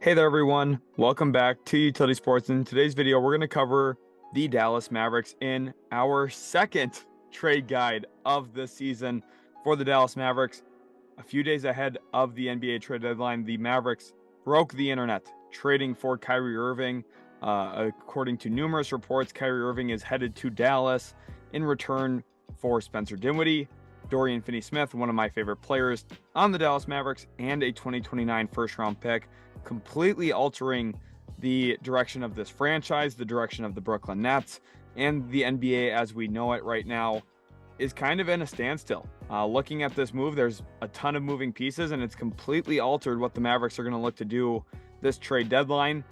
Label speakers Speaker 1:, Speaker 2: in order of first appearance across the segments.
Speaker 1: Hey there, everyone. Welcome back to Utility Sports. In today's video, we're going to cover the Dallas Mavericks in our second trade guide of the season for the Dallas Mavericks. A few days ahead of the NBA trade deadline, the Mavericks broke the internet, trading for Kyrie Irving. According to numerous reports, Kyrie Irving is headed to Dallas in return for Spencer Dinwiddie, Dorian Finney-Smith, one of my favorite players on the Dallas Mavericks, and a 2029 first-round pick, completely altering the direction of this franchise, the direction of the Brooklyn Nets, and the NBA as we know it right now is kind of in a standstill. Looking at this move, there's a ton of moving pieces, and it's completely altered what the Mavericks are going to look to do this trade deadline.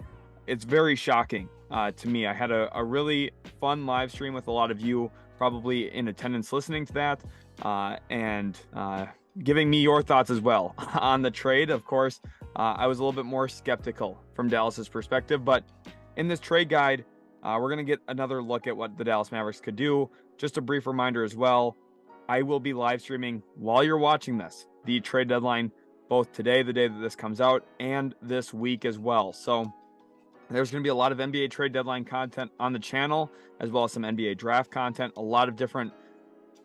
Speaker 1: It's very shocking to me. I had a really fun live stream with a lot of you probably in attendance listening to that and giving me your thoughts as well on the trade. Of course, I was a little bit more skeptical from Dallas's perspective, but in this trade guide, we're going to get another look at what the Dallas Mavericks could do. Just a brief reminder as well, I will be live streaming while you're watching this, the trade deadline, both today, the day that this comes out, and this week as well. So there's going to be a lot of NBA trade deadline content on the channel, as well as some NBA draft content, a lot of different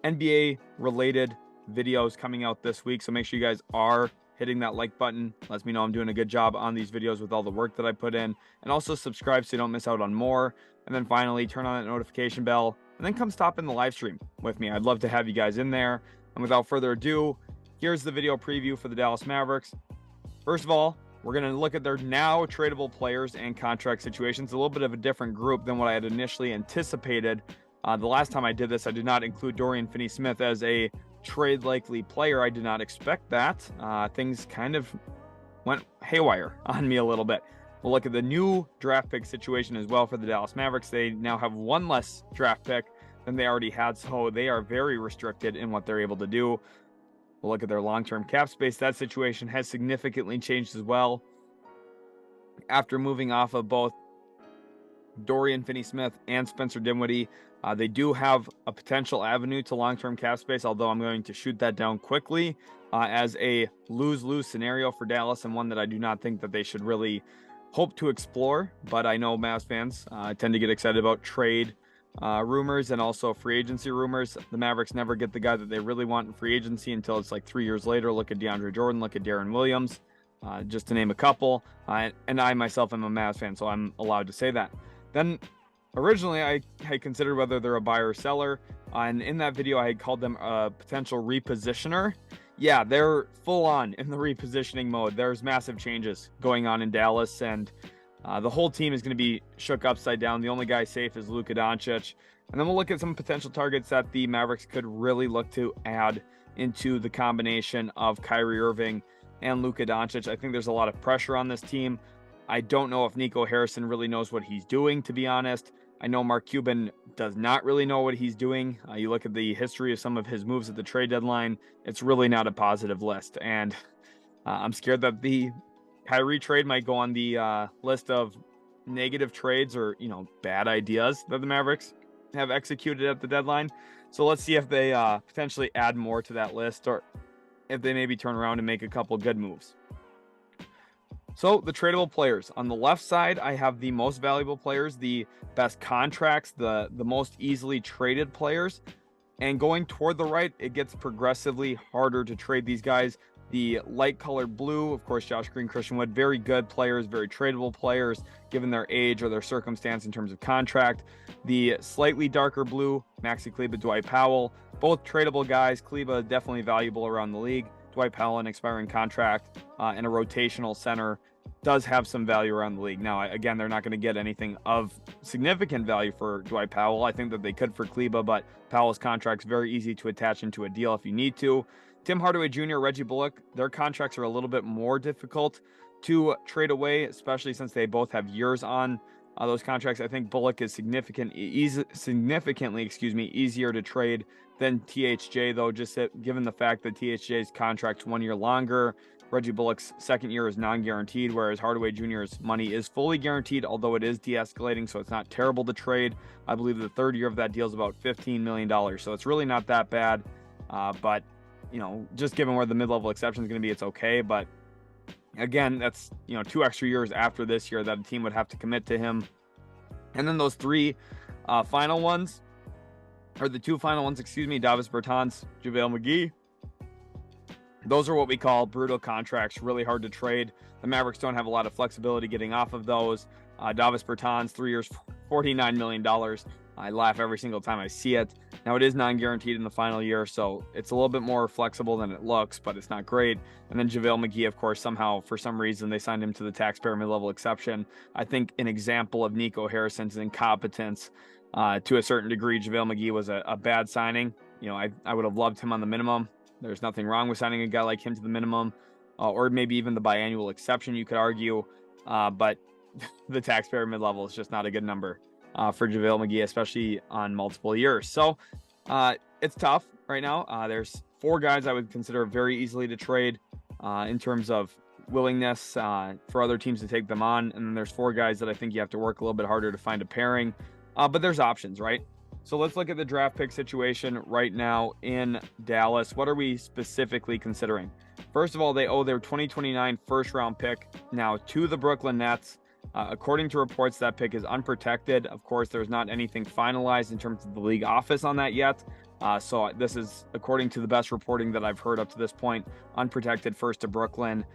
Speaker 1: NBA related videos coming out this week. So make sure you guys are hitting that like button. Lets me know I'm doing a good job on these videos with all the work that I put in, and also subscribe so you don't miss out on more. And then finally, turn on that notification bell, and then come stop in the live stream with me. I'd love to have you guys in there. And without further ado, here's the video preview for the Dallas Mavericks. First of all, we're going to look at their now tradable players and contract situations. A little bit of a different group than what I had initially anticipated. The last time I did this, I did not include Dorian Finney-Smith as a trade likely player. I did not expect that. Things kind of went haywire on me a little bit. We'll look at the new draft pick situation as well for the Dallas Mavericks. They now have one less draft pick than they already had, so they are very restricted in what they're able to do. We'll look at their long-term cap space. That situation has significantly changed as well. After moving off of both Dorian Finney-Smith and Spencer Dinwiddie, they do have a potential avenue to long-term cap space, although I'm going to shoot that down quickly as a lose-lose scenario for Dallas, and one that I do not think that they should really hope to explore. But I know Mavs fans tend to get excited about trade rumors and also free agency rumors. The Mavericks never get the guy that they really want in free agency until it's like 3 years later. Look at DeAndre Jordan, look at Darren Williams, just to name a couple. And I myself am a Mavs fan, so I'm allowed to say that. Then originally I had considered whether they're a buyer or seller, and in that video I had called them a potential repositioner. Yeah, they're full on in the repositioning mode. There's massive changes going on in Dallas, and the whole team is going to be shook upside down. The only guy safe is Luka Doncic. And then we'll look at some potential targets that the Mavericks could really look to add into the combination of Kyrie Irving and Luka Doncic. I think there's a lot of pressure on this team. I don't know if Nico Harrison really knows what he's doing, to be honest. I know Mark Cuban does not really know what he's doing. You look at the history of some of his moves at the trade deadline, it's really not a positive list. And I'm scared that the Kyrie trade might go on the list of negative trades or, bad ideas that the Mavericks have executed at the deadline. So let's see if they potentially add more to that list, or if they maybe turn around and make a couple good moves. So the tradable players. On the left side, I have the most valuable players, the best contracts, the most easily traded players. And going toward the right, it gets progressively harder to trade these guys. The light colored blue, of course, Josh Green, Christian Wood, very good players, very tradable players, given their age or their circumstance in terms of contract. The slightly darker blue, Maxi Kleber, Dwight Powell, both tradable guys. Kleber definitely valuable around the league. Dwight Powell, an expiring contract and a rotational center, does have some value around the league. Now, again, they're not going to get anything of significant value for Dwight Powell. I think that they could for Kleber, but Powell's contract's very easy to attach into a deal if you need to. Tim Hardaway Jr., Reggie Bullock, their contracts are a little bit more difficult to trade away, especially since they both have years on those contracts. I think Bullock is significantly easier to trade than THJ, though, just given the fact that THJ's contract's 1 year longer. Reggie Bullock's second year is non-guaranteed, whereas Hardaway Jr.'s money is fully guaranteed, although it is de-escalating, so it's not terrible to trade. I believe the third year of that deal is about $15 million, so it's really not that bad. But, just given where the mid-level exception is going to be, it's okay. But Again, that's 2 extra years after this year that a team would have to commit to him. And then those three final ones, or the two final ones, Davis Bertans, JaVale McGee. Those are what we call brutal contracts, really hard to trade. The Mavericks don't have a lot of flexibility getting off of those. Davis Bertans, 3 years, $49 million. I laugh every single time I see it. Now, it is non-guaranteed in the final year, so it's a little bit more flexible than it looks, but it's not great. And then JaVale McGee, of course, somehow, for some reason, they signed him to the taxpayer mid-level exception. I think an example of Nico Harrison's incompetence to a certain degree. JaVale McGee was a bad signing. I would have loved him on the minimum. There's nothing wrong with signing a guy like him to the minimum, or maybe even the biannual exception, you could argue. But the taxpayer mid-level is just not a good number for JaVale McGee, especially on multiple years. So it's tough right now. There's 4 guys I would consider very easily to trade in terms of willingness for other teams to take them on. And then there's 4 guys that I think you have to work a little bit harder to find a pairing. But there's options, right? So let's look at the draft pick situation right now in Dallas. What are we specifically considering? First of all, they owe their 2029 first-round pick now to the Brooklyn Nets. According to reports, that pick is unprotected. Of course, there's not anything finalized in terms of the league office on that yet. So this is, according to the best reporting that I've heard up to this point, unprotected first to Brooklyn,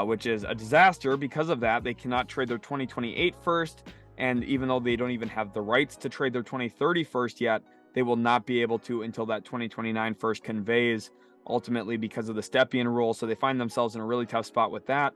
Speaker 1: which is a disaster. Because of that, they cannot trade their 2028 first. And even though they don't even have the rights to trade their 2030 first yet, they will not be able to until that 2029 first conveys, ultimately because of the Stepien rule. So they find themselves in a really tough spot with that.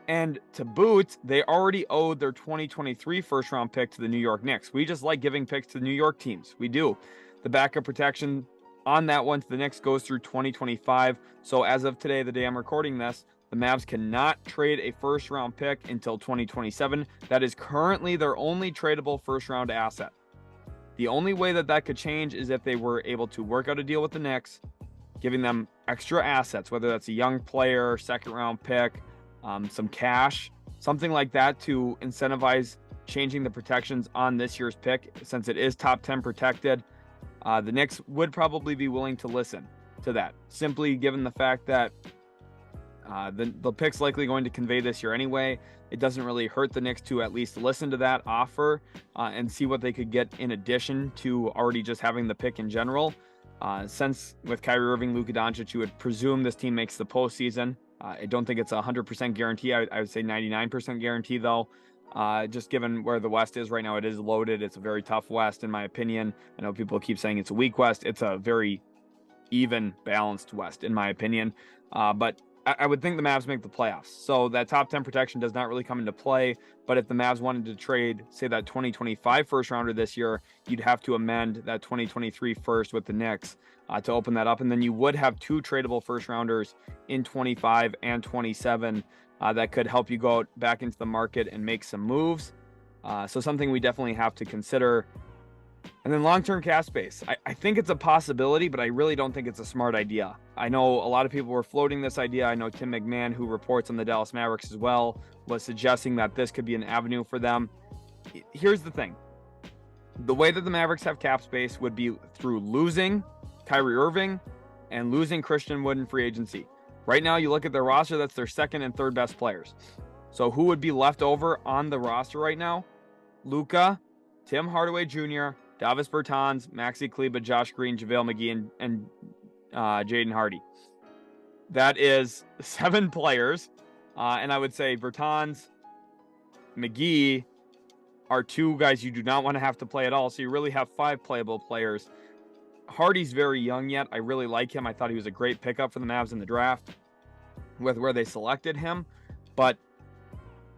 Speaker 1: And to boot, they already owed their 2023 first round pick to the New York Knicks. We just like giving picks to New York teams. We do. The backup protection on that one to the Knicks goes through 2025. So as of today, the day I'm recording this, the Mavs cannot trade a first round pick until 2027. That is currently their only tradable first round asset. The only way that could change is if they were able to work out a deal with the Knicks, giving them extra assets, whether that's a young player, second round pick, some cash, something like that to incentivize changing the protections on this year's pick. Since it is top 10 protected, the Knicks would probably be willing to listen to that, simply given the fact that the pick's likely going to convey this year anyway. It doesn't really hurt the Knicks to at least listen to that offer and see what they could get in addition to already just having the pick in general. Since with Kyrie Irving, Luka Doncic, you would presume this team makes the postseason. I don't think it's a 100% guarantee. I would say 99% guarantee, though. Just given where the West is right now, it is loaded. It's a very tough West, in my opinion. I know people keep saying it's a weak West. It's a very even, balanced West, in my opinion. But I would think the Mavs make the playoffs. So that top 10 protection does not really come into play. But if the Mavs wanted to trade, say, that 2025 first rounder this year, you'd have to amend that 2023 first with the Knicks to open that up. And then you would have 2 tradable first rounders in 25 and 27 that could help you go back into the market and make some moves. So something we definitely have to consider. And then long-term cap space. I think it's a possibility, but I really don't think it's a smart idea. I know a lot of people were floating this idea. I know Tim McMahon, who reports on the Dallas Mavericks as well, was suggesting that this could be an avenue for them. Here's the thing. The way that the Mavericks have cap space would be through losing Kyrie Irving and losing Christian Wood in free agency. Right now, you look at their roster, that's their second and third best players. So who would be left over on the roster right now? Luka, Tim Hardaway Jr., Davis Bertans, Maxi Kleber, Josh Green, JaVale McGee, and Jaden Hardy. That is 7 players. And I would say Bertans, McGee are 2 guys you do not want to have to play at all. So you really have 5 playable players. Hardy's very young yet. I really like him. I thought he was a great pickup for the Mavs in the draft with where they selected him. But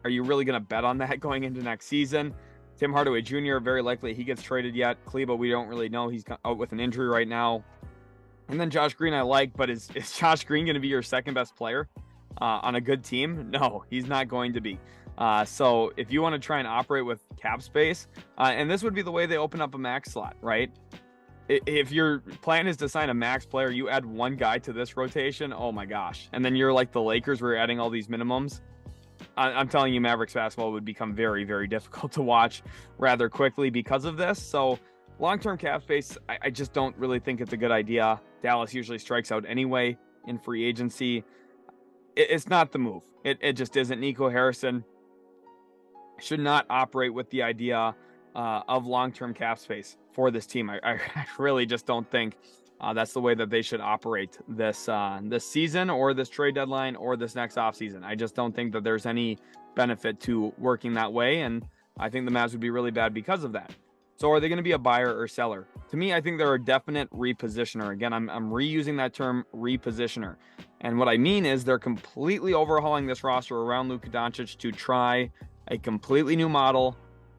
Speaker 1: are you really going to bet on that going into next season? Tim Hardaway Jr., very likely he gets traded yet. Kleber, we don't really know. He's out with an injury right now. And then Josh Green I like, but is Josh Green going to be your second best player on a good team? No, he's not going to be. So if you want to try and operate with cap space, and this would be the way they open up a max slot, right? If your plan is to sign a max player, you add 1 guy to this rotation, oh my gosh. And then you're like the Lakers, where you're adding all these minimums. I'm telling you, Mavericks basketball would become very, very difficult to watch rather quickly because of this. So long-term cap space, I just don't really think it's a good idea. Dallas usually strikes out anyway in free agency. it's not the move. It just isn't. Nico Harrison should not operate with the idea of long-term cap space for this team. I really just don't think that's the way that they should operate this season or this trade deadline or this next offseason. I just don't think that there's any benefit to working that way, and I think the Mavs would be really bad because of that. So are they going to be a buyer or seller? To me, I think they're a definite repositioner. Again, I'm reusing that term, repositioner. And what I mean is they're completely overhauling this roster around Luka Doncic to try a completely new model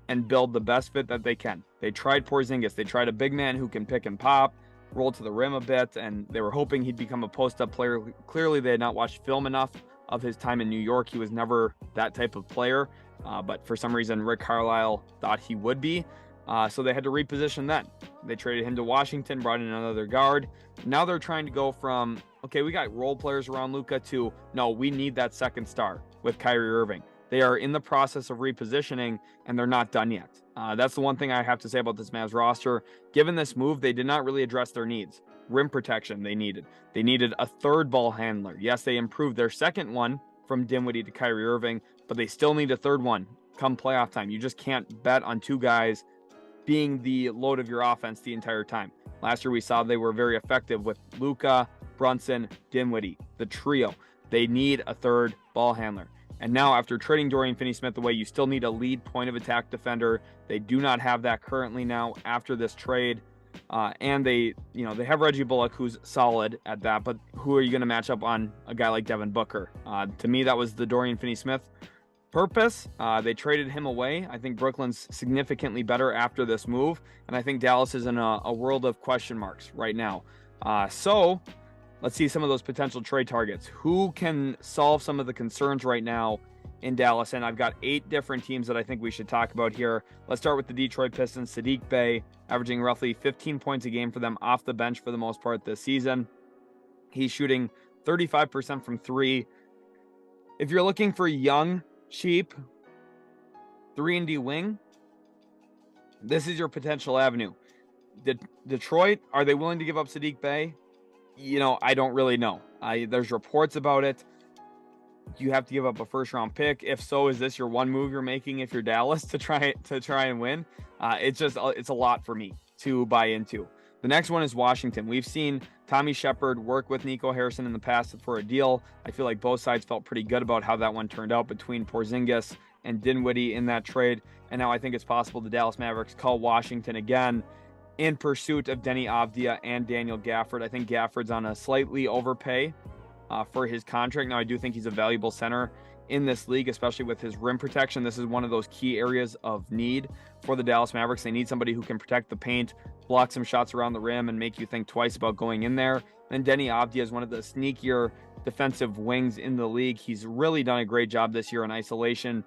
Speaker 1: and build the best fit that they can. They tried Porzingis. They tried a big man who can pick and pop, roll to the rim a bit, and they were hoping he'd become a post-up player. Clearly, they had not watched film enough of his time in New York. He was never that type of player, but for some reason, Rick Carlisle thought he would be. So they had to reposition then. They traded him to Washington, brought in another guard. Now they're trying to go from, okay, we got role players around Luka, to, no, we need that second star with Kyrie Irving. They are in the process of repositioning, and they're not done yet. That's the one thing I have to say about this Mavs roster. Given this move, they did not really address their needs. Rim protection they needed. They needed a third ball handler. Yes, they improved their second one from Dinwiddie to Kyrie Irving, but they still need a third one come playoff time. You just can't bet on two guys being the load of your offense the entire time. Last year we saw they were very effective with Luka, Brunson, Dinwiddie, the trio. They need a third ball handler. And now after trading Dorian Finney-Smith away, you still need a lead point of attack defender. They do not have that currently now after this trade. And they have Reggie Bullock, who's solid at that, but who are you going to match up on a guy like Devin Booker? To me, that was the Dorian Finney-Smith purpose. They traded him away. I think Brooklyn's significantly better after this move, and I think Dallas is in a world of question marks right now. So let's see some of those potential trade targets. Who can solve some of the concerns right now in Dallas? And I've got 8 different teams that I think we should talk about here. Let's start with the Detroit Pistons. Saddiq Bey, averaging roughly 15 points a game for them off the bench for the most part this season. He's shooting 35% from 3. If you're looking for young, cheap 3-and-D wing, this is your potential avenue. Detroit, are they willing to give up Saddiq Bey? I don't really know. There's reports about it. You have to give up a first-round pick. If so, is this your one move you're making if you're Dallas to try and win? It's a lot for me to buy into. The next one is Washington. We've seen Tommy Shepard work with Nico Harrison in the past for a deal. I feel like both sides felt pretty good about how that one turned out between Porzingis and Dinwiddie in that trade. And now I think it's possible the Dallas Mavericks call Washington again in pursuit of Denny Avdia and Daniel Gafford. I think Gafford's on a slightly overpay for his contract. Now, I do think he's a valuable center in this league, especially with his rim protection. This is one of those key areas of need for the Dallas Mavericks. They need somebody who can protect the paint, block some shots around the rim, and make you think twice about going in there. And Denny Avdia is one of the sneakier defensive wings in the league. He's really done a great job this year in isolation.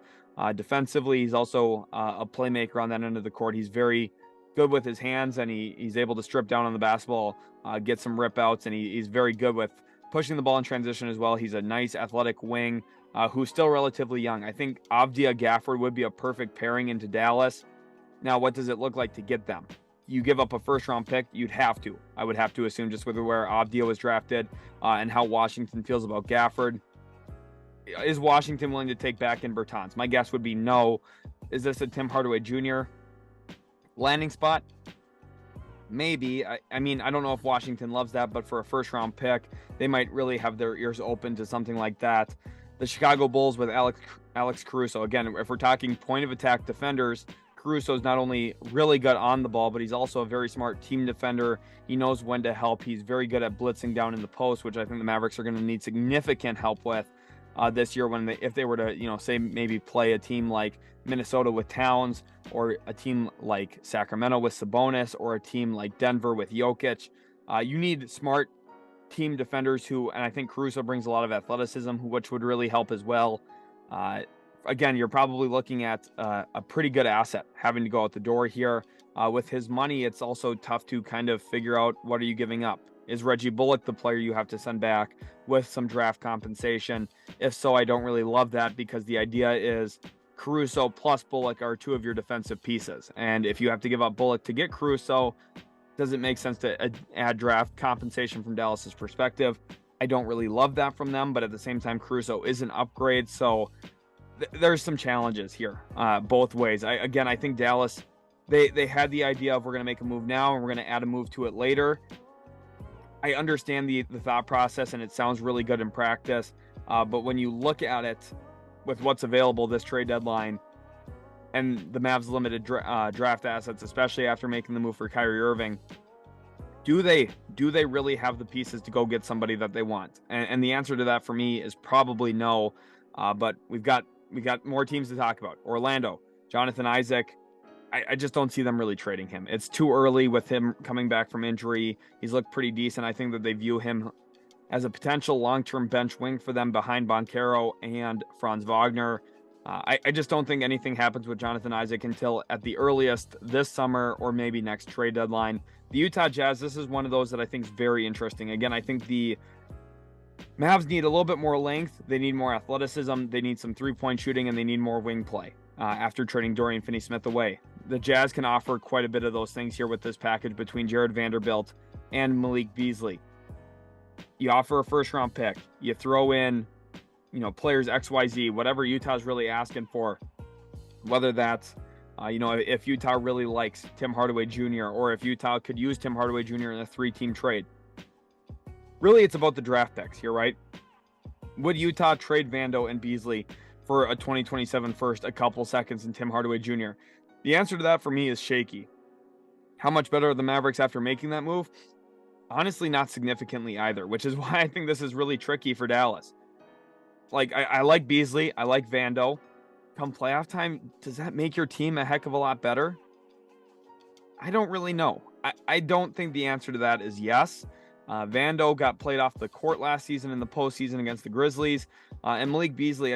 Speaker 1: Defensively, he's also a playmaker on that end of the court. He's very good with his hands, and he's able to strip down on the basketball, get some rip outs, and he's very good with pushing the ball in transition as well. He's a nice athletic wing who's still relatively young. I think Avdia Gafford would be a perfect pairing into Dallas. Now, what does it look like to get them? You give up a first-round pick, I would have to assume, just with where Avdia was drafted and how Washington feels about Gafford. Is Washington willing to take back in Bertans? My guess would be no. Is this a Tim Hardaway Jr. landing spot? Maybe. I mean, I don't know if Washington loves that, but for a first-round pick, they might really have their ears open to something like that. The Chicago Bulls with Alex Caruso. Again, if we're talking point-of-attack defenders, Caruso's not only really good on the ball, but he's also a very smart team defender. He knows when to help. He's very good at blitzing down in the post, which I think the Mavericks are going to need significant help with this year if they were to, say maybe play a team like Minnesota with Towns, or a team like Sacramento with Sabonis, or a team like Denver with Jokic. You need smart team defenders and I think Caruso brings a lot of athleticism, which would really help as well. Again, you're probably looking at a pretty good asset having to go out the door here. With his money, it's also tough to kind of figure out what are you giving up. Is Reggie Bullock the player you have to send back with some draft compensation? If so, I don't really love that, because the idea is Caruso plus Bullock are 2 of your defensive pieces. And if you have to give up Bullock to get Caruso, does it make sense to add draft compensation from Dallas's perspective? I don't really love that from them, but at the same time, Caruso is an upgrade. So there's some challenges here both ways. I think Dallas, they had the idea of we're going to make a move now and we're going to add a move to it later. I understand the thought process and it sounds really good in practice. But when you look at it with what's available this trade deadline and the Mavs limited draft assets, especially after making the move for Kyrie Irving, do they really have the pieces to go get somebody that they want? And the answer to that for me is probably no. But we've got more teams to talk about. Orlando, Jonathan Isaac. I just don't see them really trading him. It's too early with him coming back from injury. He's looked pretty decent. I think that they view him as a potential long-term bench wing for them behind Banchero and Franz Wagner. I just don't think anything happens with Jonathan Isaac until at the earliest this summer or maybe next trade deadline. The Utah Jazz, this is one of those that I think is very interesting. Again, I think the Mavs need a little bit more length. They need more athleticism. They need some three-point shooting, and they need more wing play after trading Dorian Finney-Smith away. The Jazz can offer quite a bit of those things here with this package between Jared Vanderbilt and Malik Beasley. You offer a first-round pick. You throw in, players XYZ, whatever Utah's really asking for, whether that's, if Utah really likes Tim Hardaway Jr. or if Utah could use Tim Hardaway Jr. in a 3-team trade. Really, it's about the draft picks here, right? Would Utah trade Vando and Beasley for a 2027 first, a couple seconds, and Tim Hardaway Jr.? The answer to that for me is shaky. How much better are the Mavericks after making that move? Honestly, not significantly either, which is why I think this is really tricky for Dallas. I like Beasley. I like Vando. Come playoff time, does that make your team a heck of a lot better? I don't really know. I don't think the answer to that is yes. Vando got played off the court last season in the postseason against the Grizzlies. And Malik Beasley,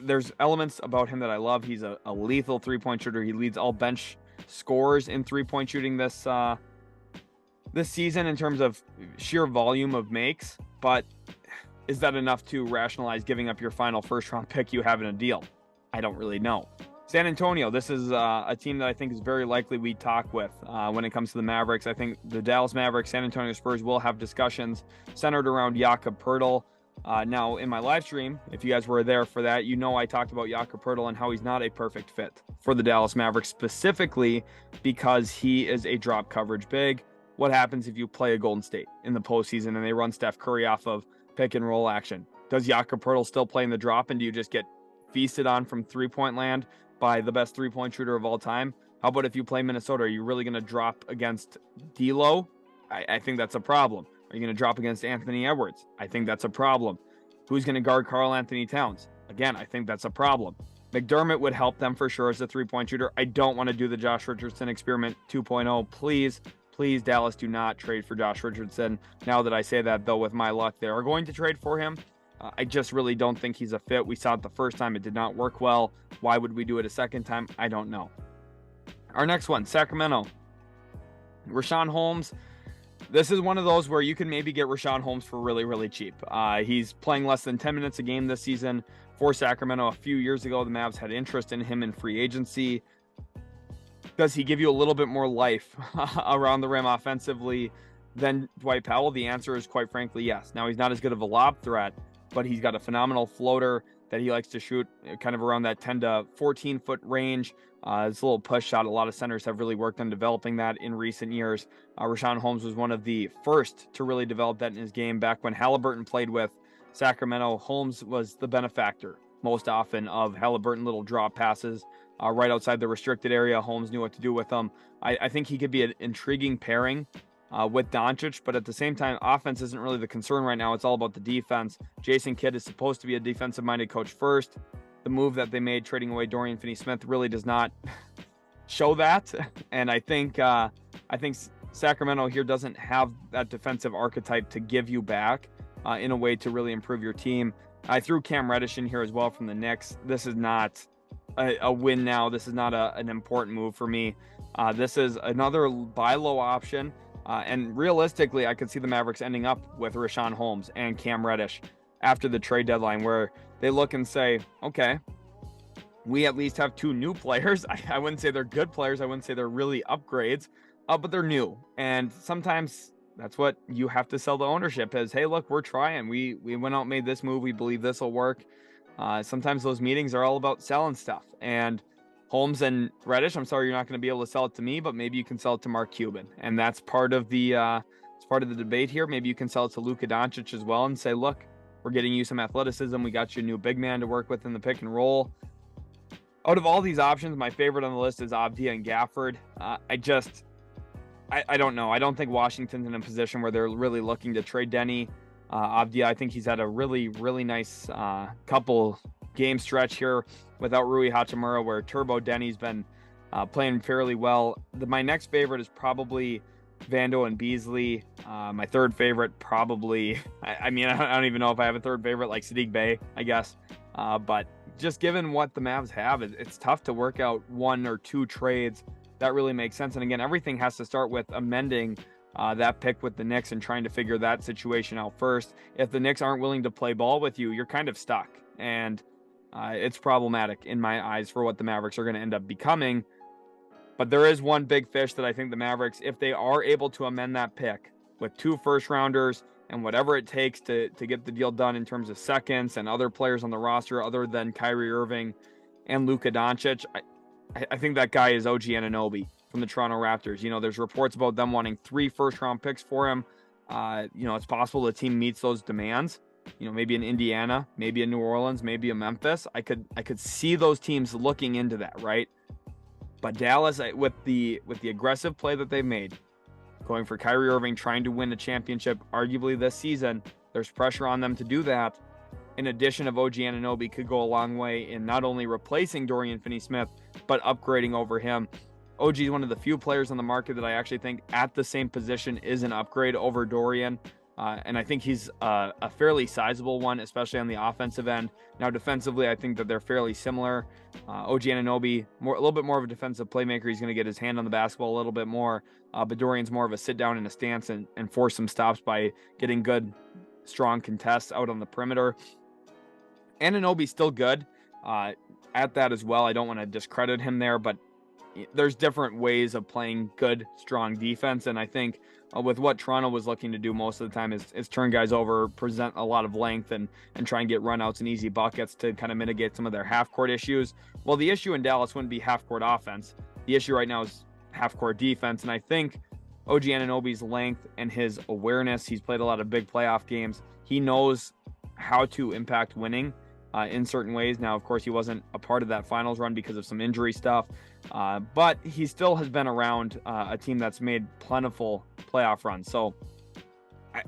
Speaker 1: there's elements about him that I love. He's a lethal three-point shooter. He leads all bench scorers in three-point shooting this season in terms of sheer volume of makes. But is that enough to rationalize giving up your final first-round pick you have in a deal? I don't really know. San Antonio, this is a team that I think is very likely we talk with when it comes to the Mavericks. I think the Dallas Mavericks, San Antonio Spurs will have discussions centered around Jakob Poeltl. Now, in my live stream, if you guys were there for that, I talked about Jakob Poeltl and how he's not a perfect fit for the Dallas Mavericks, specifically because he is a drop coverage big. What happens if you play a Golden State in the postseason and they run Steph Curry off of pick and roll action? Does Jakob Poeltl still play in the drop, and do you just get feasted on from three-point land by the best three-point shooter of all time? How about if you play Minnesota? Are you really going to drop against D'Lo? I think that's a problem. Are you going to drop against Anthony Edwards? I think that's a problem. Who's going to guard Karl Anthony Towns? Again, I think that's a problem. McDermott would help them for sure as a three-point shooter. I don't want to do the Josh Richardson experiment 2.0. Please, Dallas, do not trade for Josh Richardson. Now that I say that, though, with my luck, they are going to trade for him. I just really don't think he's a fit. We saw it the first time. It did not work well. Why would we do it a second time? I don't know. Our next one, Sacramento. Richaun Holmes. This is one of those where you can maybe get Richaun Holmes for really, really cheap. He's playing less than 10 minutes a game this season for Sacramento. A few years ago, the Mavs had interest in him in free agency. Does he give you a little bit more life around the rim offensively than Dwight Powell? The answer is quite frankly yes. Now, he's not as good of a lob threat, but he's got a phenomenal floater that he likes to shoot kind of around that 10 to 14 foot range. It's a little push shot. A lot of centers have really worked on developing that in recent years. Richaun Holmes was one of the first to really develop that in his game. Back when Halliburton played with Sacramento, Holmes was the benefactor most often of Halliburton little drop passes right outside the restricted area. Holmes knew what to do with them. I think he could be an intriguing pairing with Doncic, but at the same time, offense isn't really the concern right now. It's all about the defense. Jason Kidd is supposed to be a defensive-minded coach first. The move that they made, trading away Dorian Finney-Smith, really does not show that. And I think Sacramento here doesn't have that defensive archetype to give you back in a way to really improve your team. I threw Cam Reddish in here as well from the Knicks. This is not a win now. This is not an important move for me. This is another buy low option. And realistically, I could see the Mavericks ending up with Richaun Holmes and Cam Reddish after the trade deadline, where they look and say, okay, we at least have two new players. I wouldn't say they're good players. I wouldn't say they're really upgrades, but they're new. And sometimes that's what you have to sell the ownership as. Hey, look, we're trying. We went out and made this move. We believe this will work. Sometimes those meetings are all about selling stuff. And Holmes and Reddish, I'm sorry you're not going to be able to sell it to me, but maybe you can sell it to Mark Cuban. And that's part of the it's part of the debate here. Maybe you can sell it to Luka Doncic as well and say, look, we're getting you some athleticism. We got you a new big man to work with in the pick and roll. Out of all these options, my favorite on the list is Avdija and Gafford. I don't know. I don't think Washington's in a position where they're really looking to trade Denny. Avdija, I think he's had a really, really nice couple game stretch here without Rui Hachimura, where Turbo Denny's been playing fairly well. My next favorite is probably Vando and Beasley. My third favorite probably, I mean, I don't even know if I have a third favorite, like Sadiq Bey, I guess. But just given what the Mavs have, it's tough to work out one or two trades that really makes sense. And again, everything has to start with amending that pick with the Knicks and trying to figure that situation out first. If the Knicks aren't willing to play ball with you, you're kind of stuck. And it's problematic in my eyes for what the Mavericks are going to end up becoming. But there is one big fish that I think the Mavericks, if they are able to amend that pick with 2 first-rounders and whatever it takes to get the deal done in terms of seconds and other players on the roster other than Kyrie Irving and Luka Doncic, I think that guy is OG Anunoby from the Toronto Raptors. You know, there's reports about them wanting 3 first-round picks for him. You know, it's possible the team meets those demands. You know, maybe in Indiana, maybe in New Orleans, maybe in Memphis. I could see those teams looking into that, right? But Dallas, with the aggressive play that they've made, going for Kyrie Irving, trying to win a championship, arguably this season, there's pressure on them to do that. In addition of OG Anunoby could go a long way in not only replacing Dorian Finney-Smith, but upgrading over him. OG is one of the few players on the market that I actually think at the same position is an upgrade over Dorian. And I think he's a fairly sizable one, especially on the offensive end. Now, defensively, I think that they're fairly similar. OG Anunoby, a little bit more of a defensive playmaker. He's going to get his hand on the basketball a little bit more. But Dorian's more of a sit down in a stance and force some stops by getting good, strong contests out on the perimeter. Anunoby's still good at that as well. I don't want to discredit him there, but there's different ways of playing good, strong defense. And I think with what Toronto was looking to do most of the time is turn guys over, present a lot of length, and try and get runouts and easy buckets to kind of mitigate some of their half-court issues. Well, the issue in Dallas wouldn't be half-court offense. The issue right now is half-court defense. And I think OG Anunoby's length and his awareness, he's played a lot of big playoff games. He knows how to impact winning in certain ways. Now, of course, he wasn't a part of that finals run because of some injury stuff, but he still has been around a team that's made plentiful playoff runs. So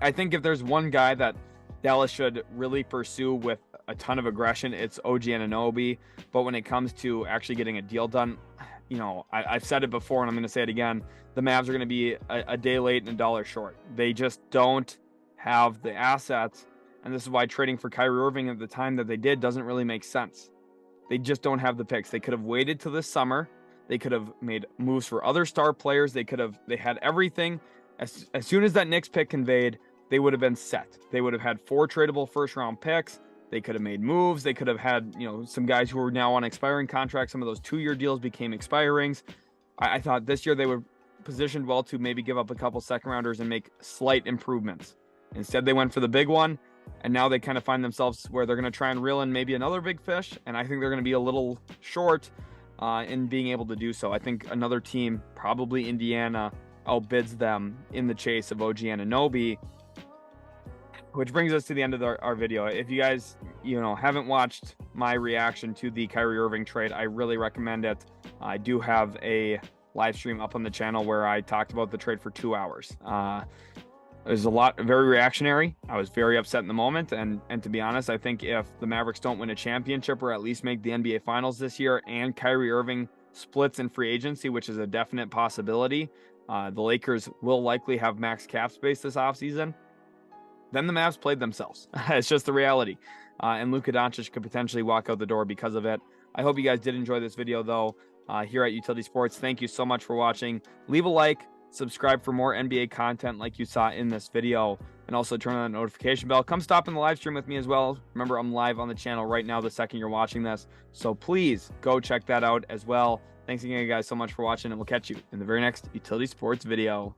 Speaker 1: I think if there's one guy that Dallas should really pursue with a ton of aggression, it's OG Anunoby. But when it comes to actually getting a deal done, you know, I've said it before and I'm going to say it again, the Mavs are going to be a day late and a dollar short. They just don't have the assets. And this is why trading for Kyrie Irving at the time that they did doesn't really make sense. They just don't have the picks. They could have waited till this summer. They could have made moves for other star players. They had everything. As soon as that Knicks pick conveyed, they would have been set. They would have had 4 tradable first round picks. They could have made moves. They could have had, you know, some guys who are now on expiring contracts. Some of those 2-year deals became expirings. I thought this year they were positioned well to maybe give up a couple second rounders and make slight improvements. Instead, they went for the big one. And now they kind of find themselves where they're going to try and reel in maybe another big fish. And I think they're going to be a little short in being able to do so. I think another team, probably Indiana, outbids them in the chase of OG Anunoby. Which brings us to the end of our video. If you guys, you know, haven't watched my reaction to the Kyrie Irving trade, I really recommend it. I do have a live stream up on the channel where I talked about the trade for 2 hours. It was very reactionary. I was very upset in the moment. And to be honest, I think if the Mavericks don't win a championship or at least make the NBA Finals this year and Kyrie Irving splits in free agency, which is a definite possibility, the Lakers will likely have max cap space this offseason. Then the Mavs played themselves. It's just the reality. And Luka Doncic could potentially walk out the door because of it. I hope you guys did enjoy this video, though, here at Utility Sports. Thank you so much for watching. Leave a like. Subscribe for more NBA content like you saw in this video, and also turn on the notification bell. Come stop in the live stream with me as well. Remember, I'm live on the channel right now the second you're watching this, so please go check that out as well. Thanks again, guys, so much for watching, and we'll catch you in the very next Utility Sports video.